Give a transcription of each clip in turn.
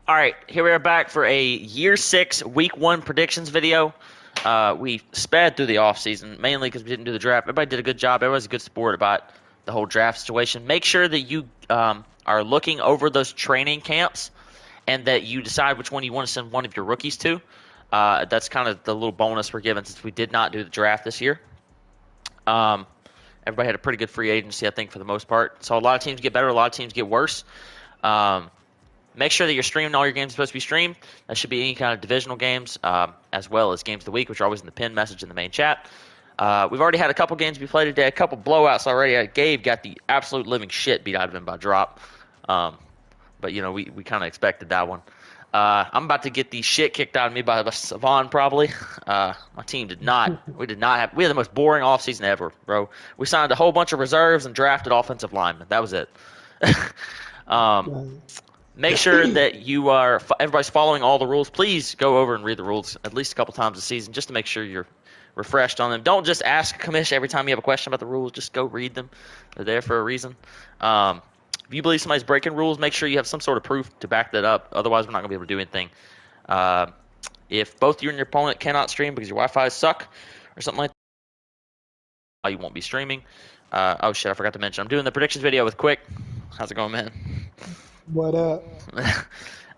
All right, here we are back for a Year 6 Week 1 predictions video. We sped through the offseason, mainly because we didn't do the draft. Everybody did a good job. Everybody's a good sport about the whole draft situation. Make sure that you are looking over those training camps and that you decide which one you want to send one of your rookies to. That's kind of the little bonus we're given since we did not do the draft this year. Um, Everybody had a pretty good free agency, I think, for the most part. So a lot of teams get better, a lot of teams get worse. Um, Make sure that you're streaming all your games supposed to be streamed. That should be any kind of divisional games, as well as games of the week, which are always in the pinned message in the main chat. We've already had a couple games be played today, a couple blowouts already. Gabe got the absolute living shit beat out of him by drop. But, we kind of expected that one. I'm about to get the shit kicked out of me by Savon, probably. My team did not. We had the most boring offseason ever, bro. We signed a whole bunch of reserves and drafted offensive linemen. That was it. Make sure that everybody's following all the rules. Please go over and read the rules at least a couple times a season just to make sure you're refreshed on them. Don't just ask Kamish every time you have a question about the rules. Just go read them. They're there for a reason. If you believe somebody's breaking rules, make sure you have some sort of proof to back that up. Otherwise, we're not going to be able to do anything. If both you and your opponent cannot stream because your Wi-Fi suck or something like that, you won't be streaming. Oh, shit, I forgot to mention. I'm doing the predictions video with Quik. How's it going, man? What up?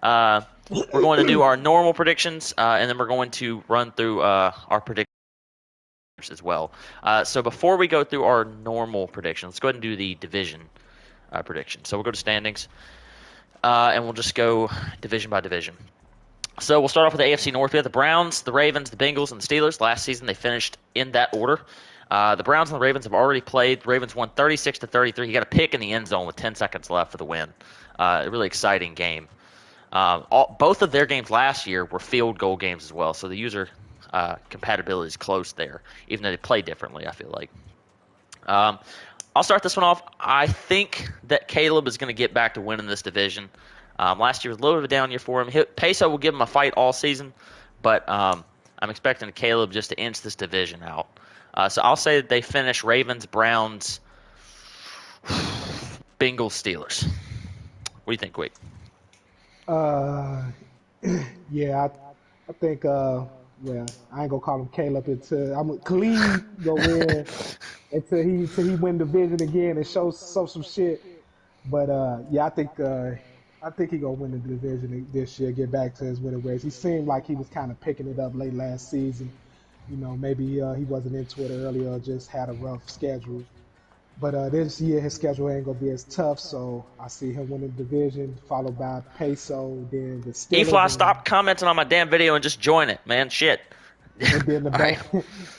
We're going to do our normal predictions, and then we're going to run through our predictions as well. So before we go through our normal predictions, let's go ahead and do the division prediction. So we'll go to standings, and we'll just go division by division. So we'll start off with the AFC North. We have the Browns, the Ravens, the Bengals, and the Steelers. Last season they finished in that order. The Browns and the Ravens have already played. The Ravens won 36-33. He got a pick in the end zone with 10 seconds left for the win. A really exciting game. Both of their games last year were field goal games as well, so the user compatibility is close there, even though they play differently, I feel like. I'll start this one off. I think that Caleb is going to get back to winning this division. Last year was a little bit of a down year for him. Peso will give him a fight all season, but I'm expecting Caleb just to inch this division out. So I'll say that they finish Ravens, Browns, Bengals, Steelers. What do you think, Quik? Yeah, I think, I ain't gonna call him Caleb until Khalid go in until he win division again and show some shit. But I think he gonna win the division this year, get back to his winning ways. He seemed like he was kind of picking it up late last season. Maybe he wasn't into it earlier or just had a rough schedule. But this year his schedule ain't gonna be as tough, so I see him winning the division, followed by Peso, then the Steelers. E-Fly, stop commenting on my damn video and just join it, man. Shit. And then the right.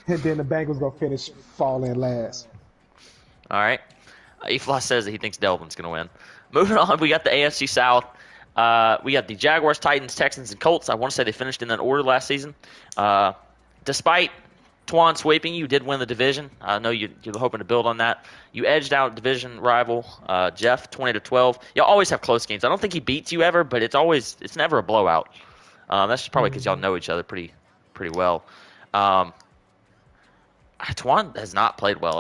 and then the Bengals gonna finish falling last. All right. E-Fly says that he thinks Delvin's gonna win. Moving on, we got the AFC South. We got the Jaguars, Titans, Texans, and Colts. I want to say they finished in that order last season. Despite Twan sweeping, you did win the division. I know you're hoping to build on that. You edged out division rival Jeff 20-12. Y'all always have close games. I don't think he beats you ever, but it's never a blowout. That's just probably because y'all know each other pretty well. Twan has not played well.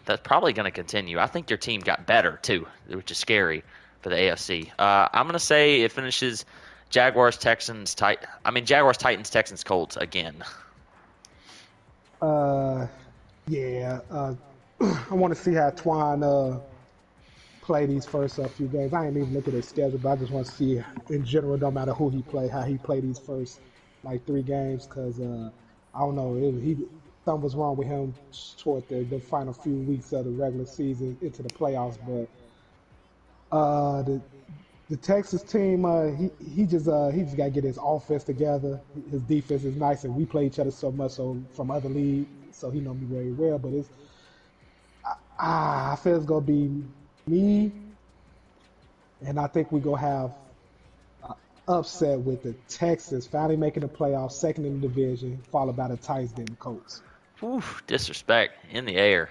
That's probably going to continue. I think your team got better too, which is scary for the AFC. I'm going to say it finishes Jaguars, Titans, Texans, Colts again. I want to see how Twan play these first few games. I ain't even look at his schedule, but I just want to see, in general, no matter who he play, how he play these first 3 games. Because I don't know, something was wrong with him toward the final few weeks of the regular season into the playoffs. But the Texas team, he just got to get his offense together. His defense is nice, and we play each other so much from other leagues, so he know me very well. But I feel it's gonna be me, and I think we gonna have an upset with the Texans finally making the playoffs, second in the division, followed by the Titans, then the Colts. Oof, disrespect in the air.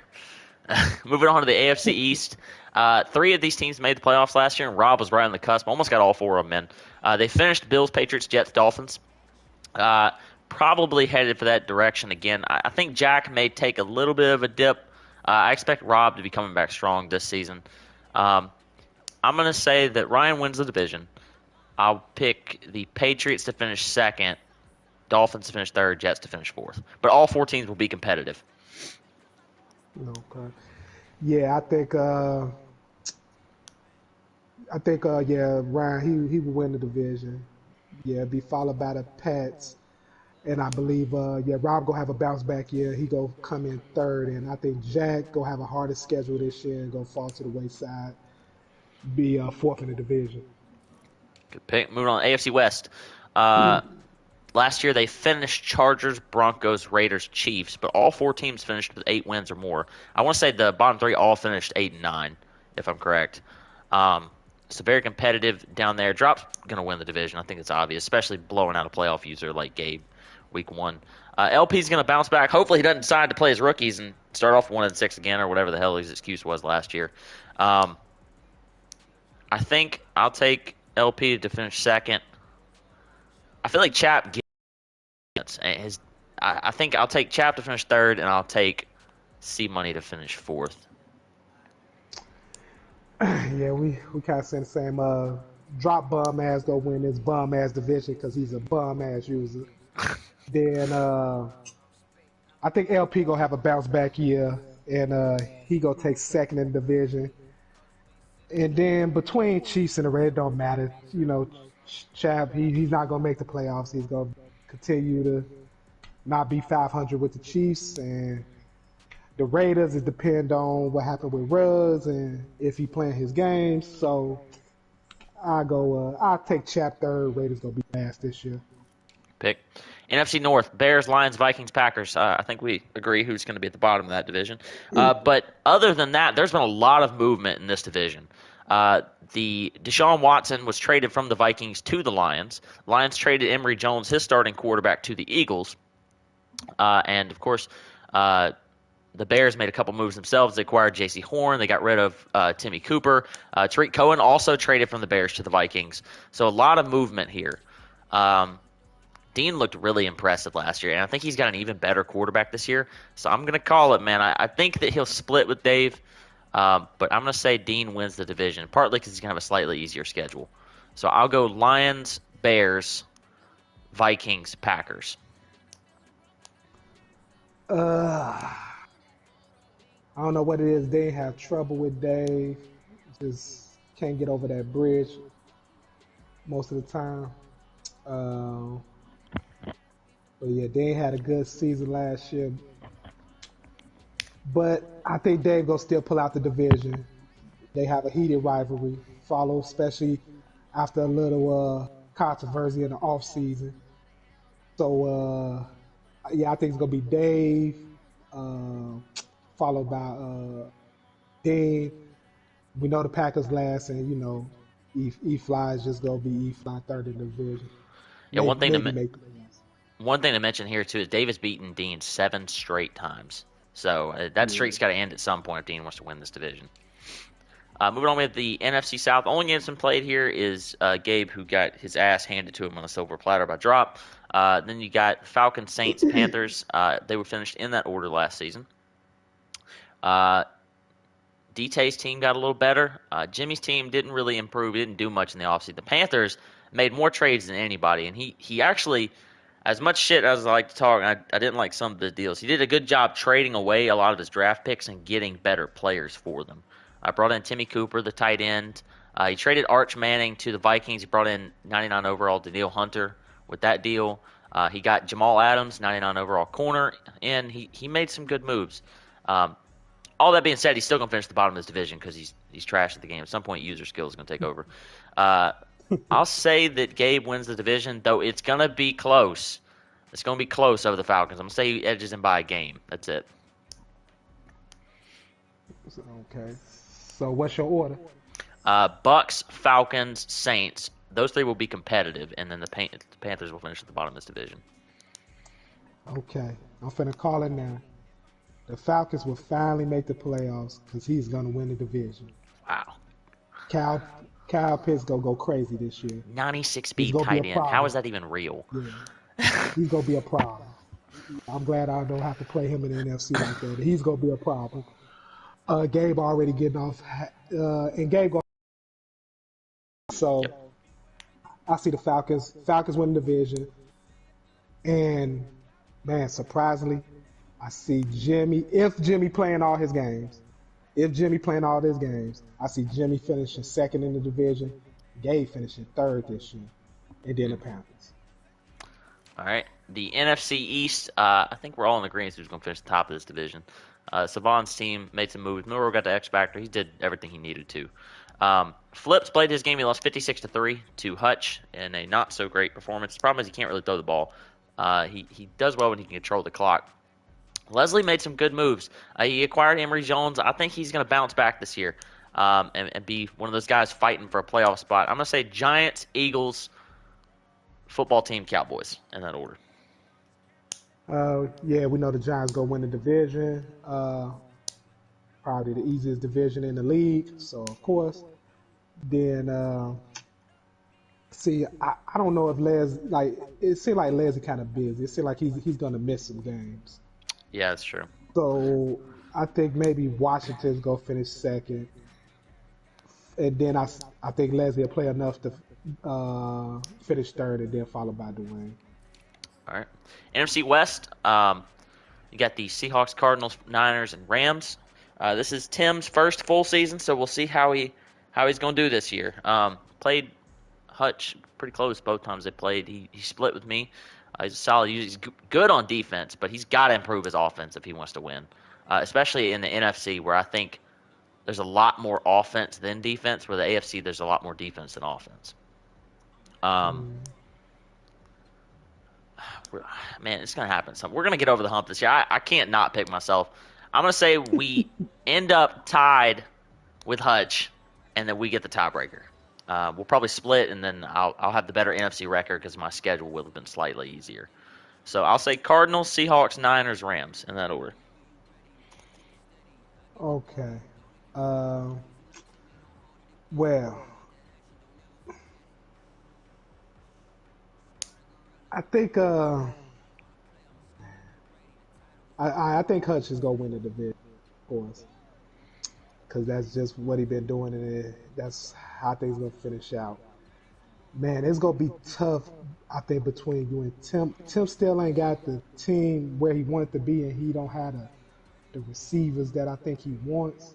Moving on to the AFC East. 3 of these teams made the playoffs last year, and Rob was right on the cusp. Almost got all 4 of them in. They finished Bills, Patriots, Jets, Dolphins. Probably headed for that direction again. I think Jack may take a little bit of a dip. I expect Rob to be coming back strong this season. I'm going to say that Ryan wins the division. I'll pick the Patriots to finish second, Dolphins to finish third, Jets to finish fourth. But all four teams will be competitive. Okay. Yeah, yeah, Ryan, he will win the division. Yeah, be followed by the Pats. And I believe, yeah, Rob gonna have a bounce back year. He gonna come in third, and I think Jack gonna have a harder schedule this year and gonna fall to the wayside, be fourth in the division. Good pick. Moving on, AFC West. Last year they finished Chargers, Broncos, Raiders, Chiefs, but all four teams finished with 8 wins or more. I want to say the bottom three all finished 8 and 9, if I'm correct. So very competitive down there. Drop's going to win the division. I think it's obvious, especially blowing out a playoff user like Gabe week 1. LP's going to bounce back. Hopefully he doesn't decide to play his rookies and start off 1-6 again or whatever the hell his excuse was last year. I think I'll take LP to finish second. I feel like Chap I think I'll take Chap to finish third, and I'll take C Money to finish fourth. Yeah, we kind of saying the same. Drop bum ass go win this bum ass division because he's a bum ass user. Then I think LP gonna have a bounce back year, and he gonna take second in the division. And then between Chiefs and the Red, don't matter. You know, Chap, he's not gonna make the playoffs. He's gonna continue to not be 500 with the Chiefs, and the Raiders, it depends on what happened with Ruggs and if he playing his games. So I'll take Chap third. Raiders gonna be last this year. Pick. NFC North, Bears, Lions, Vikings, Packers. I think we agree who's going to be at the bottom of that division. But other than that, there's been a lot of movement in this division. The Deshaun Watson was traded from the Vikings to the Lions. Lions traded Emory Jones, his starting quarterback, to the Eagles. And, of course, the Bears made a couple moves themselves. They acquired J.C. Horn. They got rid of Timmy Cooper. Tariq Cohen also traded from the Bears to the Vikings. So a lot of movement here. Dean looked really impressive last year, and I think he's got an even better quarterback this year. So I'm going to call it, man. I think that he'll split with Dave, but I'm going to say Dean wins the division, partly because he's going to have a slightly easier schedule. So I'll go Lions, Bears, Vikings, Packers. I don't know what it is. They have trouble with Dave. Just can't get over that bridge most of the time. But yeah, they had a good season last year. But I think Dave gonna still pull out the division. They have a heated rivalry, especially after a little controversy in the off season. So yeah, I think it's gonna be Dave, followed by Dean. We know the Packers last, and you know, E-Fly is just gonna be E-Fly third in the division. Yeah, one thing to mention here too is Dave has beaten Dean 7 straight times. So that streak's got to end at some point if Dean wants to win this division. Moving on with the NFC South. Only game that's been played here is Gabe, who got his ass handed to him on a silver platter by Drop. Then you got Falcons, Saints, Panthers. They were finished in that order last season. DT's team got a little better. Jimmy's team didn't really improve. He didn't do much in the offseason. The Panthers made more trades than anybody, and he actually, as much shit as I like to talk, I didn't like some of the deals. He did a good job trading away a lot of his draft picks and getting better players for them. I brought in Timmy Cooper, the tight end. He traded Arch Manning to the Vikings. He brought in 99 overall Daniil Hunter with that deal. He got Jamal Adams, 99 overall corner, and he made some good moves. All that being said, he's still going to finish the bottom of his division because he's trash at the game. At some point, user skill is going to take over. I'll say that Gabe wins the division, though it's going to be close. It's going to be close over the Falcons. I'm going to say he edges him by a game. That's it. Okay. So what's your order? Bucks, Falcons, Saints. Those three will be competitive, and then the Panthers will finish at the bottom of this division. Okay. I'm finna call it now. The Falcons will finally make the playoffs because he's going to win the division. Wow. Kyle Pitts going to go crazy this year. 96 speed tight end. How is that even real? Yeah. He's going to be a problem. I'm glad I don't have to play him in the NFC like that. He's going to be a problem. Gabe already getting off. And Gabe going. So, I see the Falcons. Falcons win the division, and man, surprisingly, I see Jimmy. If Jimmy playing all his games, I see Jimmy finishing second in the division, Gabe finishing third this year, and then the Panthers. All right. The NFC East, I think we're all in agreement who's going to finish the top of this division. Savon's team made some moves. Miller got the X Factor. He did everything he needed to. Flips played his game. He lost 56-3 to Hutch in a not so great performance. The problem is he can't really throw the ball. He does well when he can control the clock. Leslie made some good moves. He acquired Emory Jones. I think he's going to bounce back this year and be one of those guys fighting for a playoff spot. I'm going to say Giants, Eagles, football team, Cowboys in that order. Yeah, we know the Giants go win the division. Probably the easiest division in the league. So of course, then see, I don't know if Les it seemed like Les is kind of busy. It seemed like he's gonna miss some games. Yeah, that's true. So I think maybe Washington's gonna finish second, and then I think Leslie will play enough to finish third, and then followed by Dwayne. All right. NFC West, you got the Seahawks, Cardinals, Niners, and Rams. This is Tim's first full season, so we'll see how he's going to do this year. Played Hutch pretty close both times they played. He split with me. He's a solid. He's good on defense, but he's got to improve his offense if he wants to win, especially in the NFC where I think there's a lot more offense than defense, where the AFC there's a lot more defense than offense. Man, it's going to happen. We're going to get over the hump this year. I can't not pick myself. I'm going to say we end up tied with Hutch, and then we get the tiebreaker. We'll probably split, and then I'll have the better NFC record because my schedule will have been slightly easier. So I'll say Cardinals, Seahawks, Niners, Rams in that order. Okay. Well, I think I think Hutch is gonna win the division, of course, because that's just what he been doing, and that's how things gonna finish out. Man, it's gonna be tough. I think between you and Tim. Tim still ain't got the team where he wanted to be, and he don't have the receivers that I think he wants.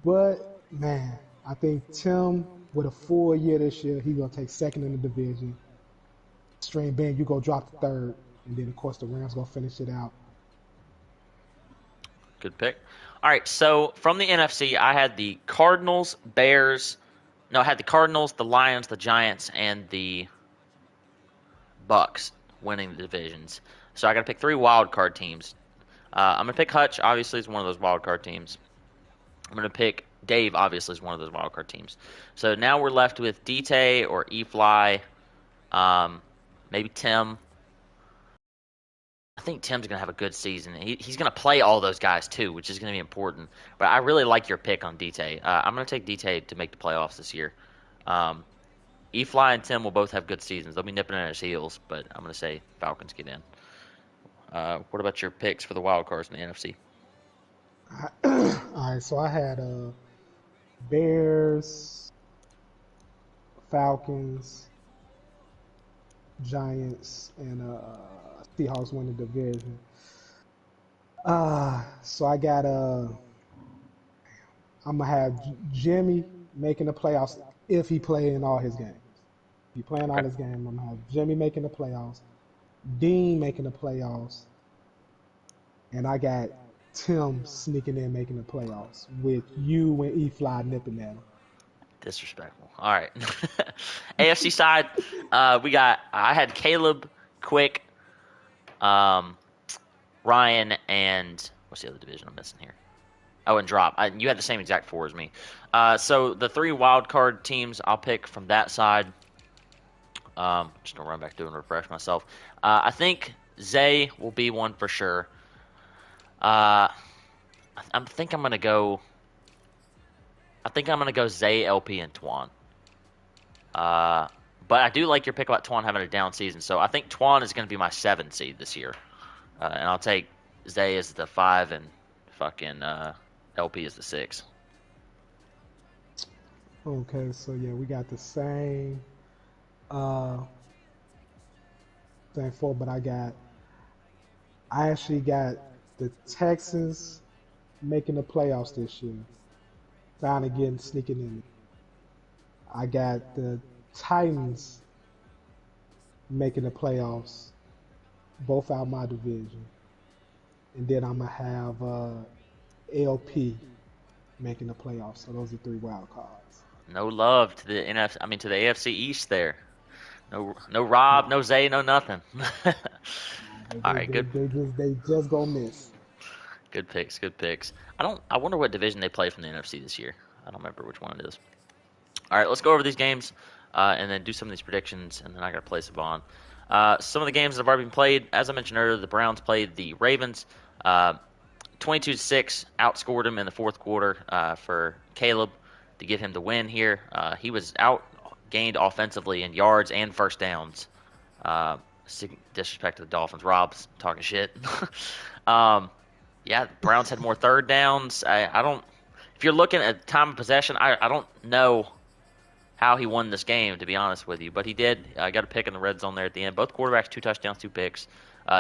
But man, I think Tim with a full year this year, he's gonna take second in the division. Stream Ben, you go drop the third, and then of course the Rams gonna finish it out. Good pick. All right, so from the NFC, I had the Cardinals, Bears. No, I had the Cardinals, the Lions, the Giants, and the Bucks winning the divisions. So I got to pick 3 wild card teams. I'm gonna pick Hutch. Obviously, is one of those wild card teams. I'm gonna pick Dave. Obviously, is one of those wild card teams. So now we're left with DT or E-Fly. Maybe Tim. I think Tim's going to have a good season. He's going to play all those guys too, which is going to be important. But I really like your pick on DT. I'm going to take DT to make the playoffs this year. E-Fly and Tim will both have good seasons. They'll be nipping at his heels, but I'm going to say Falcons get in. What about your picks for the wild cards in the NFC? All right, so I had Bears, Falcons, Giants, and Seahawks win the division. So I got I'm gonna have Jimmy making the playoffs if he playing all his games. If he playing all his games, I'm gonna have Jimmy making the playoffs, Dean making the playoffs, and I got Tim sneaking in making the playoffs with you and E-Fly nipping at him. Disrespectful. All right. AFC side, I had Caleb, Quik, Ryan, and what's the other division I'm missing here? Oh, and Drop. You had the same exact 4 as me. So the 3 wild card teams I'll pick from that side. Just gonna run back through and refresh myself. I think Zay will be one for sure. I think I'm gonna go Zay, LP, and Twan. But I do like your pick about Twan having a down season. So I think Twan is going to be my 7 seed this year. And I'll take Zay as the 5 and fucking LP as the 6. Okay, so yeah, we got the same. Uh, thing four, but I actually got the Texans making the playoffs this year. Finally getting sneaking in. I got the Titans making the playoffs, both out my division. And then I'm gonna have LP making the playoffs. So those are three wild cards. No love to the to the AFC East there. No Rob, no Zay, no nothing. All right, good. They just gonna miss. Good picks, good picks. I wonder what division they play from the NFC this year. I don't remember which one it is. All right, let's go over these games and then do some of these predictions, and then I got to place a on. Some of the games that have already been played, as I mentioned earlier, the Browns played the Ravens. 22-6, outscored them in the fourth quarter for Caleb to get him the win here. He was outgained offensively in yards and first downs. Disrespect to the Dolphins. Rob's talking shit. Yeah, the Browns had more third downs. I don't. If you're looking at time of possession, I don't know how he won this game, to be honest with you, but he did. I got a pick in the red zone there at the end. Both quarterbacks, 2 touchdowns, 2 picks.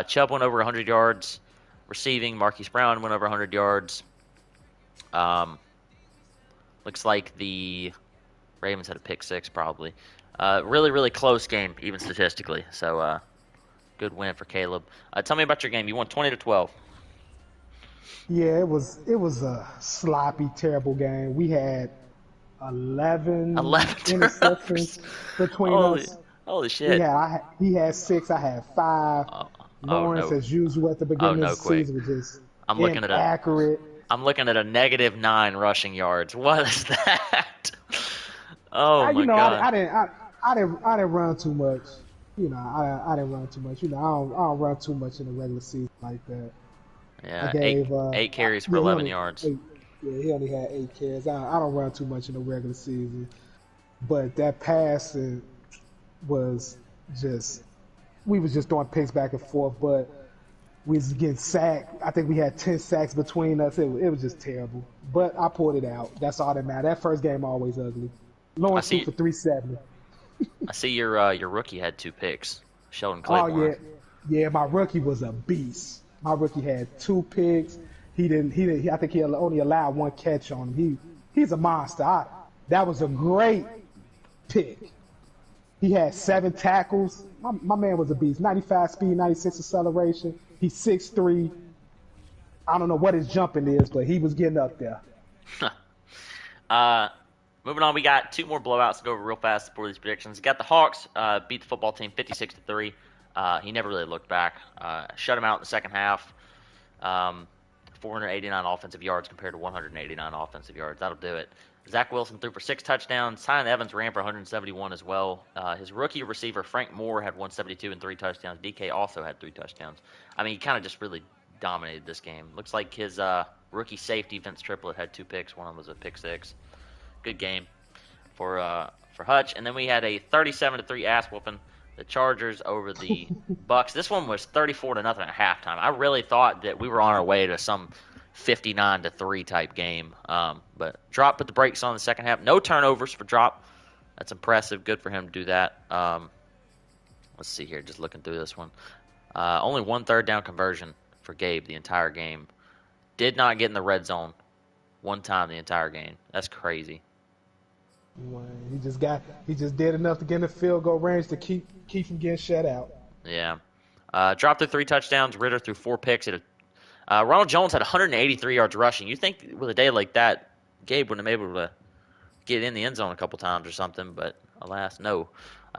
Chubb went over 100 yards receiving. Marquise Brown went over 100 yards. Looks like the Ravens had a pick 6 probably. Really, really close game, even statistically. So good win for Caleb. Tell me about your game. You won 20-12. Yeah, it was a sloppy, terrible game. We had 11 interceptions between us. Holy shit. He had 6, I had 5. Lawrence, as usual, at the beginning of the season was just inaccurate. I'm looking at a -9 rushing yards. What is that? Oh my god! I didn't run too much. I didn't run too much. I don't run too much in the regular season like that. Yeah, I gave, 8 carries for 11 yards. He only had 8 carries. I don't run too much in the regular season, but that passing was just. We was just throwing picks back and forth, but we was getting sacked. I think we had 10 sacks between us. It was just terrible. But I pulled it out. That's all that mattered. That first game always ugly. Lawrence threw for 370. I see your rookie had 2 picks. Sheldon Claiborne. Oh yeah, my rookie was a beast. My rookie had 2 picks. He didn't. I think he only allowed 1 catch on him. He's a monster. That was a great pick. He had 7 tackles. My man was a beast. 95 speed, 96 acceleration. He's 6'3". I don't know what his jumping is, but he was getting up there. Moving on, we got 2 more blowouts to go over real fast before these predictions. We got the Hawks beat the football team 56-3. He never really looked back. Shut him out in the second half. 489 offensive yards compared to 189 offensive yards. That'll do it. Zach Wilson threw for 6 touchdowns. Tylen Evans ran for 171 as well. His rookie receiver, Frank Moore, had 172 and 3 touchdowns. DK also had 3 touchdowns. I mean, he kind of just really dominated this game. Looks like his rookie safety, Vince Triplett, had 2 picks. One of them was a pick 6. Good game for Hutch. And then we had a 37-3 ass whooping. The Chargers over the Bucks. This one was 34-0 at halftime. I really thought that we were on our way to some 59-3 type game. But Drop put the brakes on the second half. No turnovers for Drop. That's impressive. Good for him to do that. Let's see here. Just looking through this one. Only 1 third down conversion for Gabe the entire game. Did not get in the red zone 1 time the entire game. That's crazy. He just did enough to get in the field goal range to keep from getting shut out. Yeah. Drop threw 3 touchdowns. Ritter threw 4 picks. Ronald Jones had 183 yards rushing. You think with a day like that, Gabe wouldn't have been able to get in the end zone a couple times or something, but alas, no.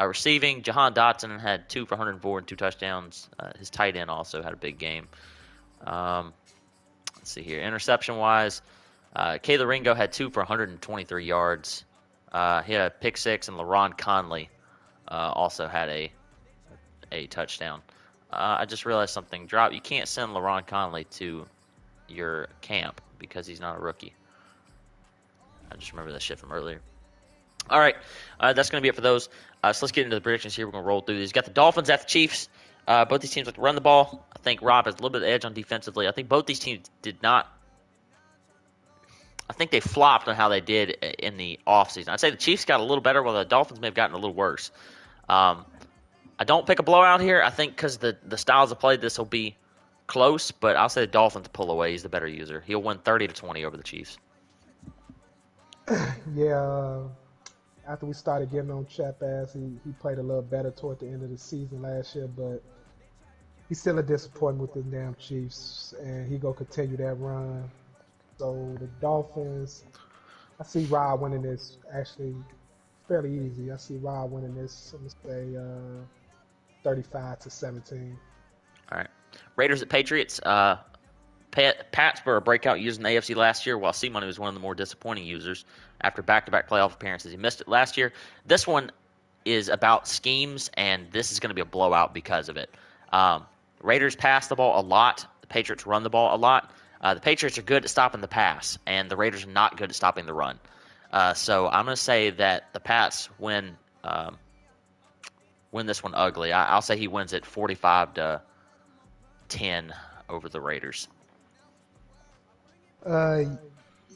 Receiving, Jahan Dotson had 2 for 104 and 2 touchdowns. His tight end also had a big game. Let's see here. Interception-wise, Kayla Ringo had 2 for 123 yards. He had a pick 6, and LaRon Conley also had a touchdown. I just realized something. Drop. You can't send LaRon Conley to your camp because he's not a rookie. I just remember that shit from earlier. All right, that's going to be it for those. So let's get into the predictions here. We're going to roll through these. Got the Dolphins at the Chiefs. Both these teams like to run the ball. I think Rob has a little bit of edge on defensively. I think both these teams did not. I think they flopped on how they did in the offseason. I'd say the Chiefs got a little better, while the Dolphins may have gotten a little worse. I don't pick a blowout here. I think because the styles of play, this will be close, but I'll say the Dolphins pull away. He's the better user. He'll win 30-20 over the Chiefs. Yeah, after we started getting on Chap ass, he played a little better toward the end of the season last year, but he's still a disappointment with the damn Chiefs, and he gonna continue that run. So the Dolphins, I see Rod winning this actually fairly easy. I see Rod winning this. I'm gonna say 35-17. All right. Raiders at Patriots. Pats were a breakout user in the AFC last year, while C-Money was one of the more disappointing users after back-to-back playoff appearances. He missed it last year. This one is about schemes, and this is going to be a blowout because of it. Raiders pass the ball a lot. The Patriots run the ball a lot. The Patriots are good at stopping the pass, and the Raiders are not good at stopping the run. So I'm going to say that the Pats win this one ugly. I'll say he wins it 45-10 over the Raiders.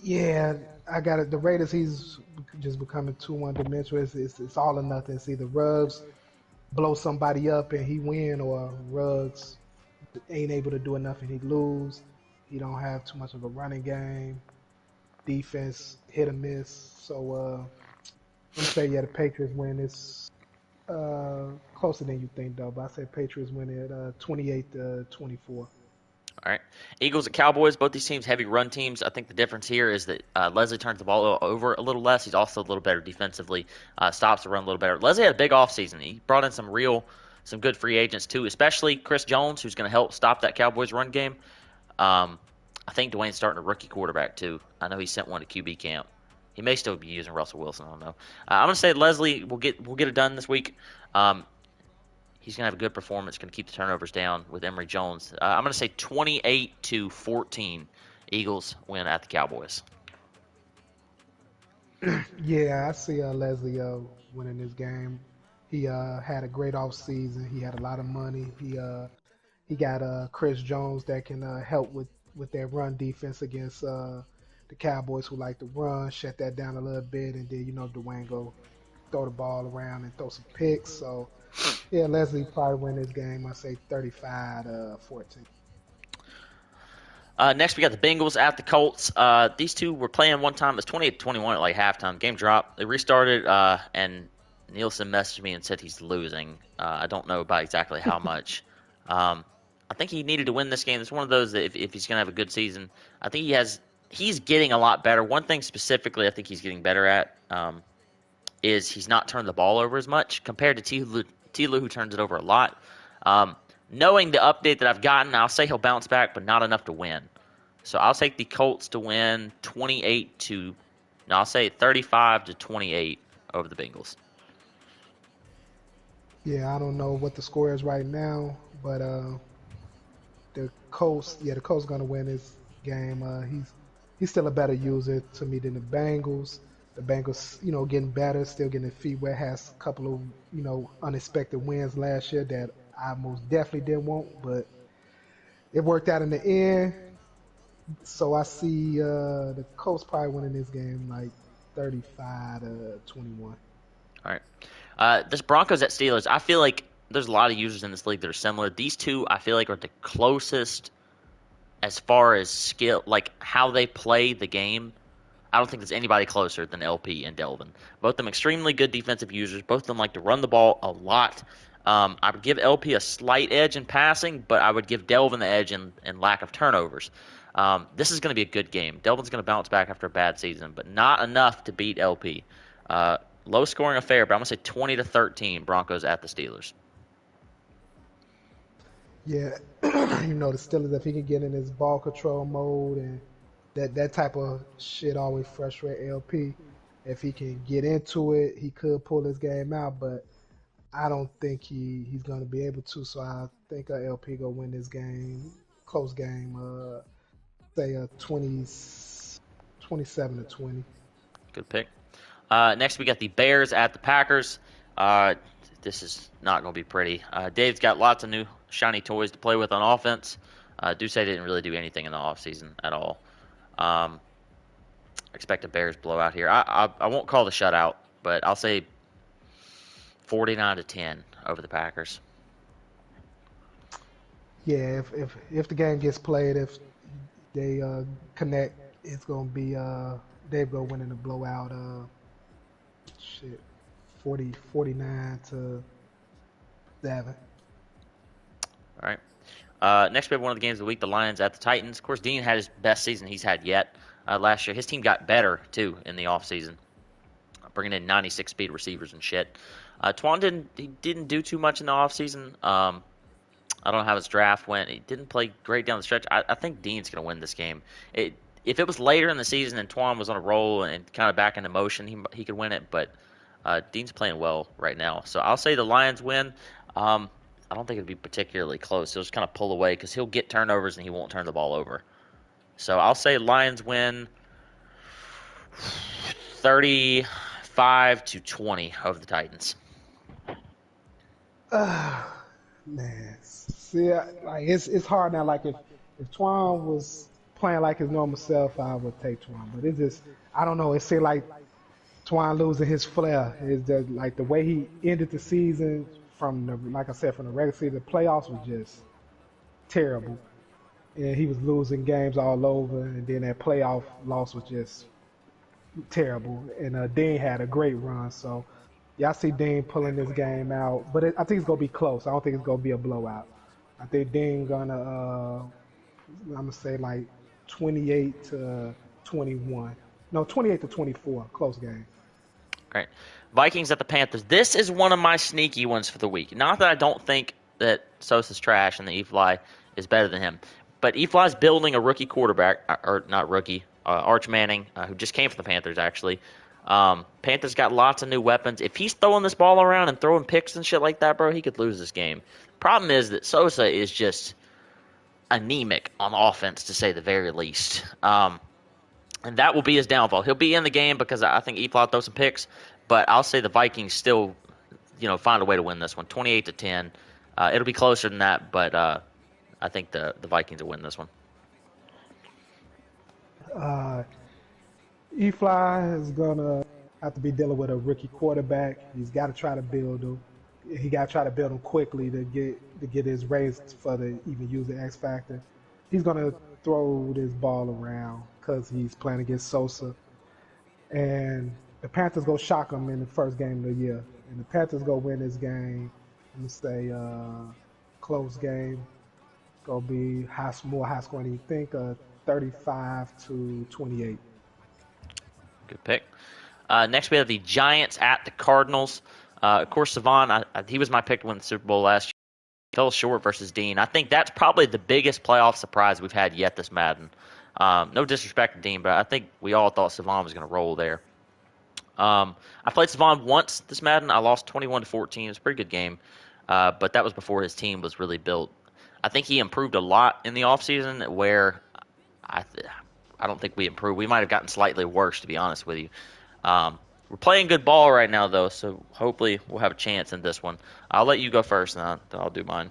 Yeah, I got it. The Raiders, he's just becoming too one-dimensional. It's all or nothing. It's either Ruggs blow somebody up and he win, or Ruggs ain't able to do enough and he lose. He don't have too much of a running game. Defense hit or miss. So I'm gonna say the Patriots win. It's closer than you think though, but I say Patriots win it 28-24. All right. Eagles at Cowboys, both these teams heavy run teams. I think the difference here is that Leslie turns the ball over a little less. He's also a little better defensively, stops the run a little better. Leslie had a big offseason. He brought in some good free agents too, especially Chris Jones, who's going to help stop that Cowboys run game. I think Dwayne's starting a rookie quarterback too. I know he sent one to QB camp. He may still be using Russell Wilson. I don't know. I'm going to say Leslie will get it done this week. He's going to have a good performance, going to keep the turnovers down with Emory Jones. I'm going to say 28-14 Eagles win at the Cowboys. Yeah, I see Leslie winning this game. He had a great offseason. He had a lot of money. He got Chris Jones that can help with their run defense against the Cowboys, who like to run, shut that down a little bit, and then Dwayne go throw the ball around and throw some picks. So yeah, Leslie probably win this game. I say 35-14. Next, we got the Bengals at the Colts. These two were playing one time. It was 28-21 at like halftime. Game dropped. They restarted, and Nielsen messaged me and said he's losing. I don't know about exactly how much. I think he needed to win this game. It's one of those that if he's going to have a good season, I think he's getting a lot better. One thing specifically I think he's getting better at is he's not turning the ball over as much compared to Tilo, who turns it over a lot. Knowing the update that I've gotten, I'll say he'll bounce back, but not enough to win. So I'll take the Colts to win 35-28 over the Bengals. Yeah, I don't know what the score is right now, but the Colts gonna win this game. He's still a better user to me than the Bengals. The Bengals, getting better, still getting their feet wet. Has a couple of, unexpected wins last year that I most definitely didn't want, but it worked out in the end. So I see the Colts probably winning this game like 35-21. All right. This Broncos at Steelers, I feel like there's a lot of users in this league that are similar. These two, I feel like, are the closest as far as skill, like how they play the game. I don't think there's anybody closer than LP and Delvin. Both of them extremely good defensive users. Both of them like to run the ball a lot. I would give LP a slight edge in passing, but I would give Delvin the edge in lack of turnovers. This is going to be a good game. Delvin's going to bounce back after a bad season, but not enough to beat LP. Low scoring affair, but I'm going to say 20-13 Broncos at the Steelers. Yeah, the Steelers, if he can get in his ball control mode, and that type of shit always frustrate LP. If he can get into it, he could pull his game out, but I don't think he's going to be able to. So I think LP gonna win this game, close game. Say 27-20. Good pick. Next, we got the Bears at the Packers. This is not going to be pretty. Dave's got lots of new shiny toys to play with on offense. Duce didn't really do anything in the offseason at all. Expect a Bears blowout here. I won't call the shutout, but I'll say 49-10 over the Packers. Yeah, if the game gets played, if they connect, it's gonna be they're gonna win in a blowout. Shit, 49-7. All right. Next, we have one of the games of the week, the Lions at the Titans. Of course, Dean had his best season he's had yet last year. His team got better, too, in the offseason, bringing in 96-speed receivers and shit. Twan didn't do too much in the offseason. I don't know how his draft went. He didn't play great down the stretch. I think Dean's going to win this game. If it was later in the season and Twan was on a roll and kind of back into motion, he could win it. But Dean's playing well right now. So I'll say the Lions win. I don't think it'd be particularly close. He'll just kind of pull away because he'll get turnovers and he won't turn the ball over. So I'll say Lions win 35-20 over the Titans. Man, see, like it's hard now. Like if Twan was playing like his normal self, I would take Twan. But it just, I don't know. It seemed like Twan losing his flair. Is just like the way he ended the season from the, like I said, from the regular season, the playoffs was just terrible, and he was losing games all over. And then that playoff loss was just terrible. And Dean had a great run, so. Yeah, I see Dean pulling this game out, but I think it's gonna be close. I don't think it's gonna be a blowout. I think Dean gonna, I'm gonna say like 28-21. No, 28-24. Close game. Right. Vikings at the Panthers. This is one of my sneaky ones for the week. Not that I don't think that Sosa's trash and that Eli is better than him, but Eli's building a rookie quarterback, or not rookie, Arch Manning, who just came from the Panthers actually. Panthers got lots of new weapons. If he's throwing this ball around and throwing picks and shit like that, bro, he could lose this game. Problem is that Sosa is just anemic on offense, to say the very least. And that will be his downfall. He'll be in the game because I think Eli throws some picks, but I'll say the Vikings still, find a way to win this one, 28-10. It'll be closer than that, but I think the Vikings will win this one. Eli is gonna have to be dealing with a rookie quarterback. He's got to try to build him. He got to try to build him quickly to get his raise for the even use the X factor. He's gonna throw this ball around because he's playing against Sosa, and the Panthers go shock him in the first game of the year, and the Panthers go win this game. I'm gonna say close game. It's gonna be more high scoring than you think. 35-28. Good pick. Next, we have the Giants at the Cardinals. Of course, Savon, he was my pick to win the Super Bowl last year. He fell short versus Dean. I think that's probably the biggest playoff surprise we've had yet this Madden. No disrespect to Dean, but I think we all thought Savon was going to roll there. I played Savon once this Madden. I lost 21-14. It was a pretty good game, but that was before his team was really built. I think he improved a lot in the offseason where I don't think we improved. We might have gotten slightly worse, to be honest with you. We're playing good ball right now, though, so hopefully we'll have a chance in this one. I'll let you go first, and then I'll do mine.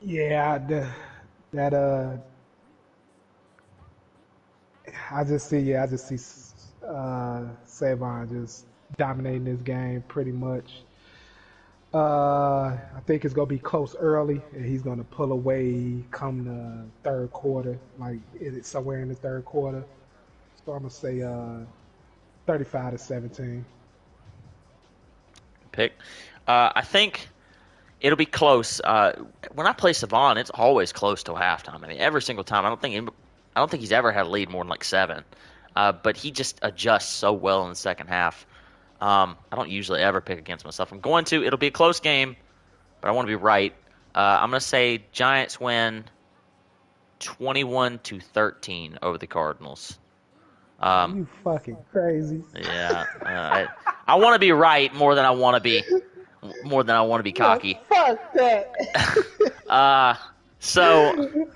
Yeah, I just see Savon just dominating this game pretty much. I think it's gonna be close early, and he's gonna pull away come the third quarter, like it's somewhere in the third quarter. So I'm gonna say 35-17. Pick. I think it'll be close. When I play Savon, it's always close till halftime. I mean, every single time. I don't think he's ever had a lead more than like 7. But he just adjusts so well in the second half. I don't usually ever pick against myself. I'm going to. It'll be a close game, but I want to be right. I'm going to say Giants win 21-13 over the Cardinals. You fucking crazy. Yeah. I want to be right more than I want to be cocky. Fuck that. So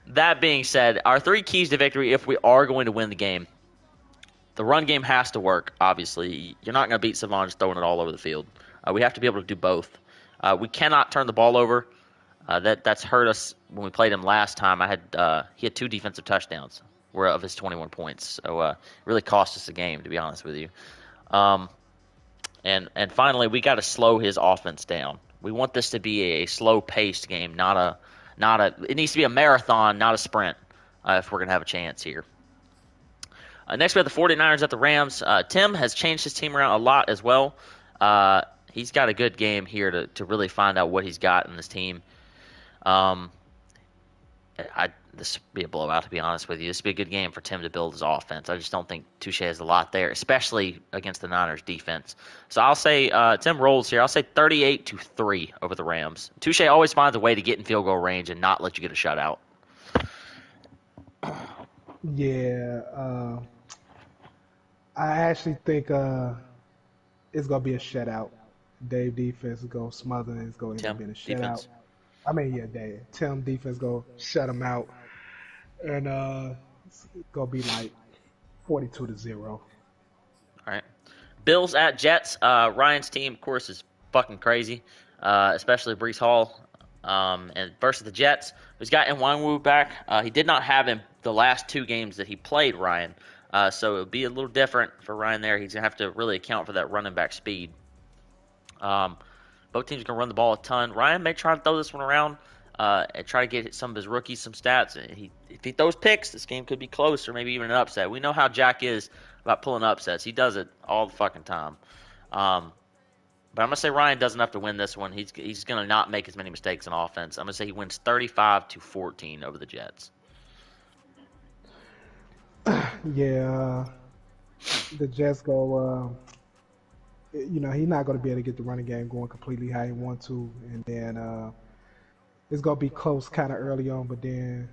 that being said, our 3 keys to victory if we are going to win the game. The run game has to work, obviously. You're not going to beat Savon just throwing it all over the field. We have to be able to do both. We cannot turn the ball over. That's hurt us when we played him last time. He had 2 defensive touchdowns of his 21 points. So it really cost us the game, to be honest with you. Um, and finally, we got to slow his offense down. We want this to be a slow paced game, not a. It needs to be a marathon, not a sprint, if we're gonna have a chance here. Next, we have the 49ers at the Rams. Tim has changed his team around a lot as well. He's got a good game here to really find out what he's got in this team. Um, this would be a blowout, to be honest with you. This would be a good game for Tim to build his offense. I just don't think Touche has a lot there, especially against the Niners defense. So I'll say Tim rolls here. I'll say 38-3 over the Rams. Touche always finds a way to get in field goal range and not let you get a shutout. Yeah, I actually think it's gonna be a shutout. Dave defense is gonna smother and it's gonna end up being a shutout. Defense. I mean, yeah, Dave. Tim defense gonna shut him out, and it's gonna be like 42-0. All right. Bills at Jets. Ryan's team, of course, is fucking crazy, especially Breece Hall. And versus the Jets, he's got Nwanwu back. He did not have him the last two games that he played, Ryan. So it would be a little different for Ryan there. He's going to have to really account for that running back speed. Both teams are going to run the ball a ton. Ryan may try to throw this one around and try to get some of his rookies some stats. If he throws picks, this game could be close or maybe even an upset. We know how Jack is about pulling upsets. He does it all the fucking time. But I'm going to say Ryan does enough to win this one. He's going to not make as many mistakes on offense. I'm going to say he wins 35-14 over the Jets. Yeah, the Jets go. He's not going to be able to get the running game going completely how he wants to, and then it's going to be close kind of early on, but then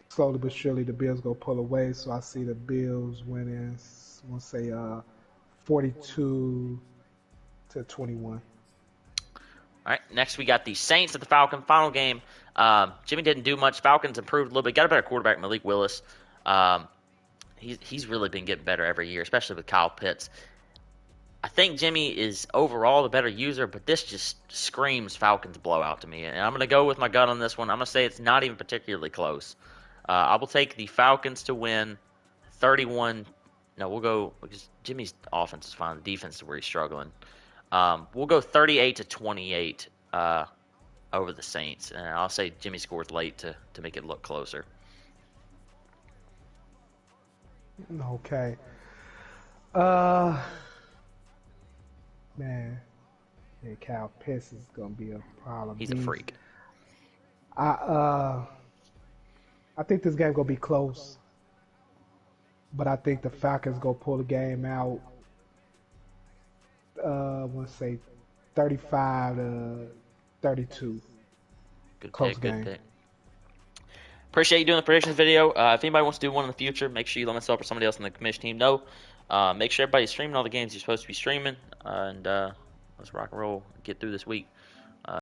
slowly but surely the Bills go pull away. So I see the Bills winning. I'm going to say 42-21. All right, next we got the Saints at the Falcons. Final game. Jimmy didn't do much. Falcons improved a little bit. Got a better quarterback, Malik Willis. He's really been getting better every year, especially with Kyle Pitts. I think Jimmy is overall the better user, but this just screams Falcons blowout to me. And I'm going to go with my gut on this one. I'm going to say it's not even particularly close. I will take the Falcons to win 31. No, we'll go because Jimmy's offense is fine. The defense is where he's struggling. We'll go 38-28 over the Saints, and I'll say Jimmy scores late to make it look closer. Okay. Man, yeah, Kyle Pitts is gonna be a problem. He's a freak. I think this game gonna be close, but I think the Falcons gonna pull the game out. I want to say 35-32. Good Close pick. game. Good pick. Appreciate you doing the predictions video. If anybody wants to do one in the future, make sure you let myself or somebody else in the commission team know. Make sure everybody's streaming all the games you're supposed to be streaming, and let's rock and roll and get through this week.